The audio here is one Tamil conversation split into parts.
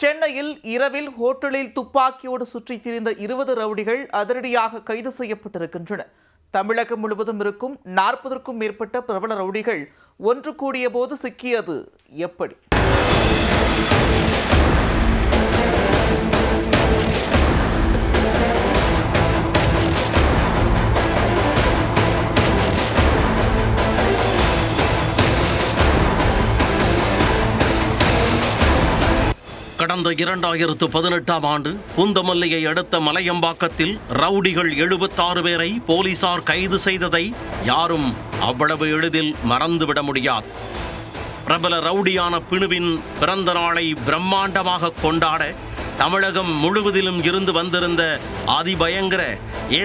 சென்னையில் இரவில் ஹோட்டலில் துப்பாக்கியோடு சுற்றித் திரிந்த 20 ரவுடிகள் அதிரடியாக கைது செய்யப்பட்டிருக்கின்றனர். தமிழகம் முழுவதும் இருக்கும் 40க்கும் மேற்பட்ட பிரபல ரவுடிகள் ஒன்று கூடிய போது சிக்கியது எப்படி? கடந்த 2018ஆம் ஆண்டு பூந்தமல்லியை அடுத்த மலையம்பாக்கத்தில் ரவுடிகள் 76 பேரை போலீசார் கைது செய்ததை யாரும் அவ்வளவு எளிதில் மறந்துவிட முடியாது. பிரபல ரவுடியான பிணுவின் பிறந்த நாளை பிரம்மாண்டமாக கொண்டாட தமிழகம் முழுவதிலும் இருந்து வந்திருந்த அதிபயங்கர A+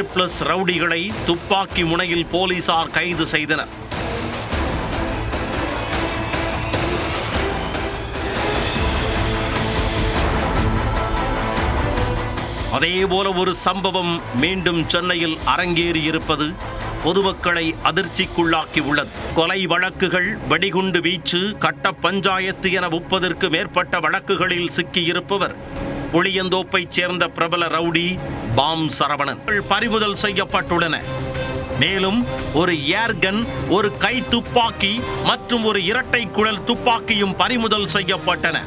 ரவுடிகளை துப்பாக்கி முனையில் போலீசார் கைது செய்தனர். அதேபோல ஒரு சம்பவம் மீண்டும் சென்னையில் அரங்கேறியிருப்பது பொதுமக்களை அதிர்ச்சிக்குள்ளாக்கி உள்ளது. கொலை வழக்குகள், வெடிகுண்டு வீச்சு, கட்ட பஞ்சாயத்து என 30ற்கு மேற்பட்ட வழக்குகளில் சிக்கியிருப்பவர் புளியந்தோப்பைச் சேர்ந்த பிரபல ரவுடி பாம் சரவணன் பறிமுதல் செய்யப்பட்டுள்ளன. மேலும் ஒரு ஏர்கன், ஒரு கை துப்பாக்கி மற்றும் ஒரு இரட்டை குழல் துப்பாக்கியும் பறிமுதல் செய்யப்பட்டன.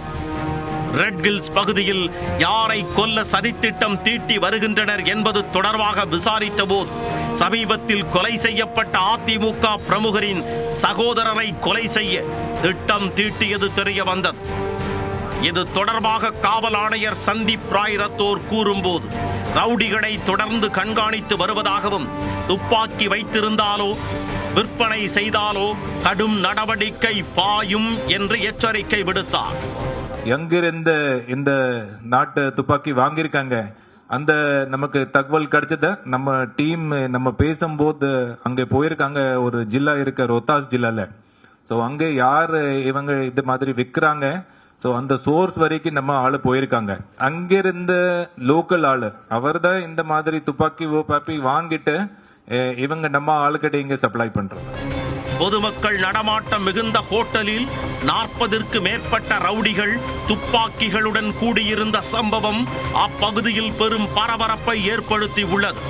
ரெட் ஹில்ஸ் பகுதியில் யாரை கொல்ல சதித்திட்டம் தீட்டி வருகின்றனர் என்பது தொடர்பாக விசாரித்த போது சமீபத்தில் கொலை செய்யப்பட்ட அதிமுக பிரமுகரின் சகோதரரை கொலை செய்ய திட்டம் தீட்டியது தெரிய வந்தது. இது தொடர்பாக காவல் ஆணையர் சந்தீப் ராய் ரத்தோர் கூறும்போது ரவுடிகளை தொடர்ந்து கண்காணித்து வருவதாகவும் துப்பாக்கி வைத்திருந்தாலோ விற்பனை செய்தாலோ கடும் நடவடிக்கை பாயும் என்று எச்சரிக்கை விடுத்தார். எங்கிருந்து இந்த நாட்டு துப்பாக்கி வாங்கியிருக்காங்க அந்த நமக்கு தகவல் கிடைச்சத நம்ம டீம் நம்ம பேசும்போது அங்கே போயிருக்காங்க. ஒரு ஜில்லா இருக்க ரோத்தாஸ் ஜில்லால. ஸோ அங்கே யார் இவங்க இது மாதிரி விற்கிறாங்க, ஸோ அந்த சோர்ஸ் வரைக்கும் நம்ம ஆளு போயிருக்காங்க. அங்கிருந்த லோக்கல் ஆளு அவர் தான் இந்த மாதிரி துப்பாக்கி வாங்கிட்டு இவங்க நம்ம ஆளுக்கிட்ட இங்கே சப்ளை பண்றாங்க. பொதுமக்கள் நடமாட்டம் மிகுந்த ஹோட்டலில் 40ற்கு மேற்பட்ட ரவுடிகள் துப்பாக்கிகளுடன் கூடியிருந்த சம்பவம் அப்பகுதியில் பெரும் பரபரப்பை ஏற்படுத்தி உள்ளது.